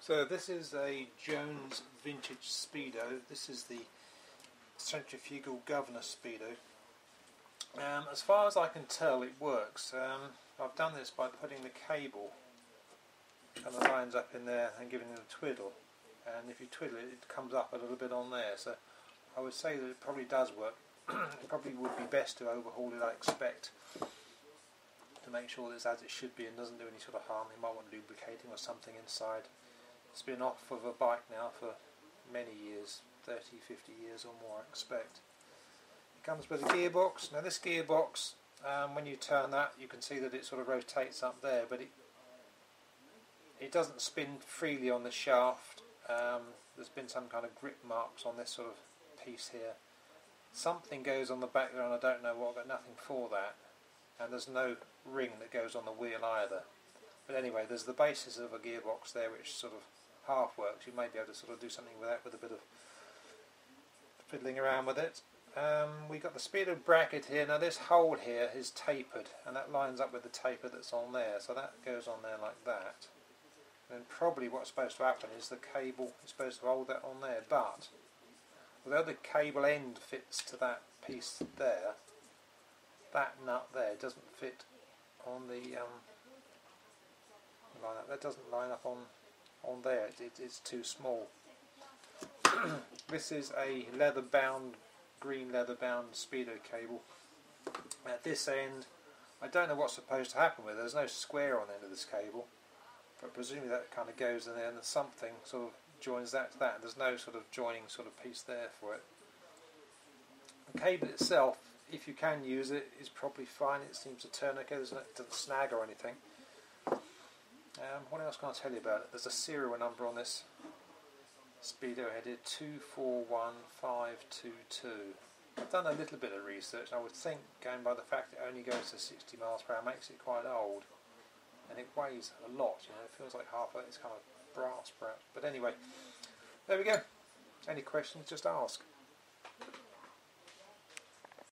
So this is a Jones vintage Speedo. This is the Centrifugal Govenor Speedo. As far as I can tell, it works. I've done this by putting the cable and the lines up in there and giving it a twiddle. And if you twiddle it, it comes up a little bit on there. So I would say that it probably does work. It probably would be best to overhaul it, I expect, to make sure that it's as it should be and doesn't do any sort of harm. You might want lubricating or something inside. It's been off of a bike now for many years, 30, 50 years or more, I expect. It comes with a gearbox. Now this gearbox, when you turn that, you can see that it sort of rotates up there, but it doesn't spin freely on the shaft. There's been some kind of grip marks on this sort of piece here. Something goes on the back there and I don't know what, I've got nothing for that. And there's no ring that goes on the wheel either. But anyway, there's the basis of a gearbox there which sort of half works. You may be able to sort of do something with that with a bit of fiddling around with it. We've got the Speedo bracket here. Now this hole here is tapered and that lines up with the taper that's on there. So that goes on there like that. And probably what's supposed to happen is the cable is supposed to hold that on there. But although the cable end fits to that piece there, that nut there doesn't fit on the line up. That doesn't line up on there. It's too small. This is a green leather-bound Speedo cable. At this end, I don't know what's supposed to happen with it. There's no square on the end of this cable, but presumably that kind of goes in there, and something sort of joins that to that. There's no sort of joining sort of piece there for it. The cable itself, if you can use it, is probably fine. It seems to turn okay. It doesn't snag or anything. What else can I tell you about it? There's a serial number on this Speedo headed 241522. I've done a little bit of research. I would think, going by the fact it only goes to 60 miles per hour, makes it quite old. And it weighs a lot, you know, it feels like half of it's kind of brass perhaps. But anyway, there we go. Any questions, just ask.